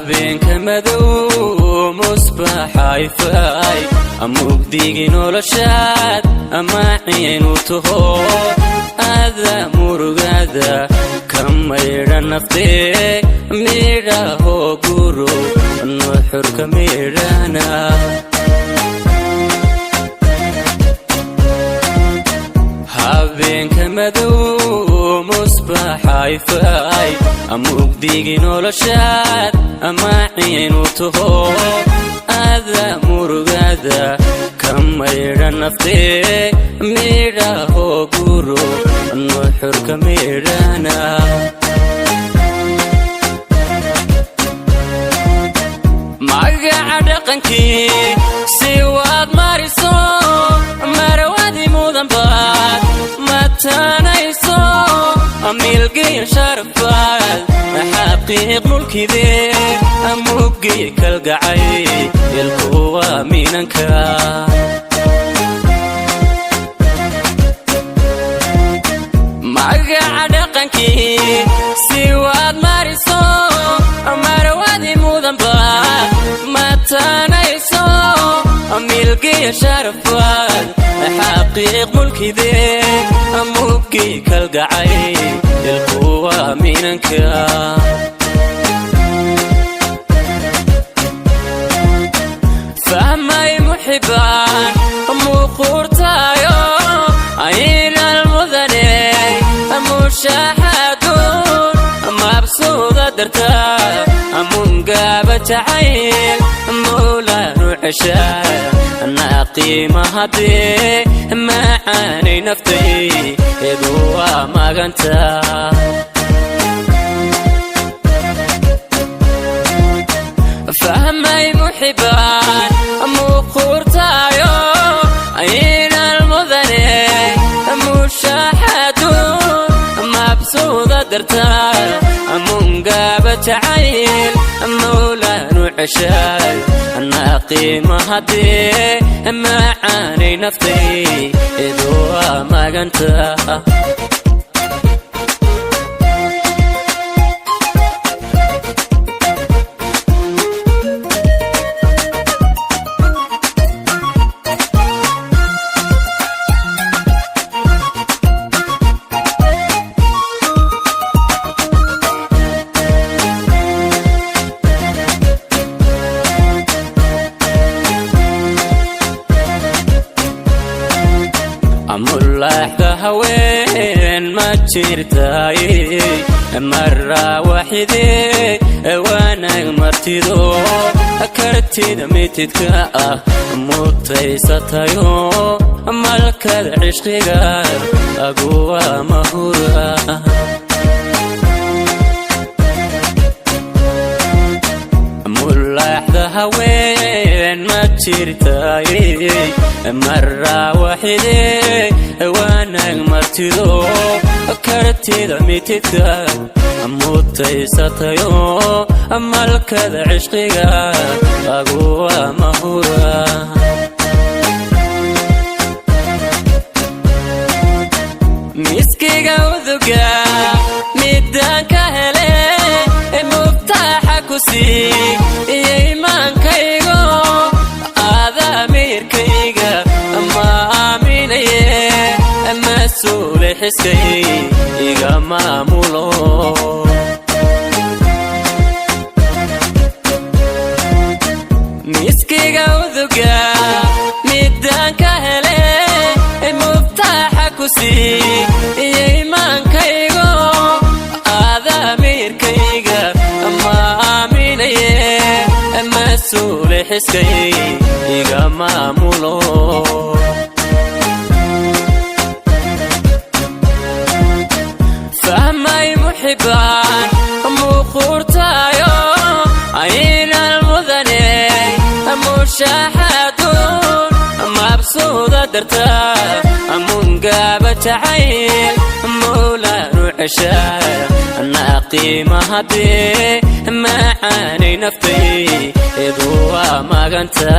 habeenka madow musbax hayfay amugdigi noloshaad ama ciinu taho ada murugada kamayra naftee midhaho guro nuxurka midhana habeenka madow musbax hayfay amugdigi noloshaad ama ciinu taho ada murugada kamayra naftee midhaho guro nuxurka midhana magaca dhaqankii si waad mariso marwadi mudan baad matanayso milgiya sharfaad xaqiiq mulkidee amugiya kalgacay ilkuwa minanka magaca dhaqankii si waad mariso marwadi mudan baad matanayso milgiya sharfaad xaqiiq mulkidee amugiya kalgacay ilkuwa minanka fahmay muxibaan muqurtayo ayna almudane mushaaxadun mabsuuda dartaa mungaba jacayl mawlaanu ceshaa naqiima haddee macaanay naftay eedu waa maganta fahmay muxibaan muqurtayo ayna almudane mushaaxadun mabsuuda dartaa mungaba jacayl mawlaanu ceshaa naqiima haddee macaanay naftay eedu waa maganta amulaxda haween ma jirtay marra waxidee wanaag martido kartida mitidka ah mutaysatayo malkad cishqiga aguwa mahura amulaxda haween ma jirtay marra waxidee wanaag martido kartida mitidka mutaysatayo malkada cishqiga aguwa mahura miskiga uduga midaan ka hele mubtaxa ku sii iyo imaankaygo aadamirkayga ma aaminaye mas-uule xiskay iga maamulo miskiga uduga midaan ka hele mubtaxa ku sii iyo imaankaygo aadamirkayga ma aaminaye mas-uule xiskay iga maamulo fahmay muxibaan muqurtayo ayna almudane mushaaxadun mabsuuda dartaa mungaba jacayl mawlaanu ceshaa naqiima haddee macaanay naftay eedu waa maganta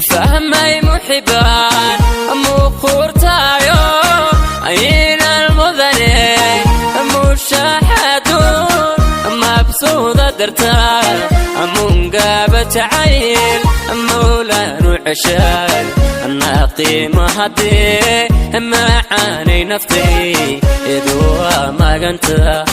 fahmay muxibaan muqurtayo ayna almudane درتا أمون قابت عيل مولا نعشال الناقي ما هدي معاني نفتي إذوا ما قنت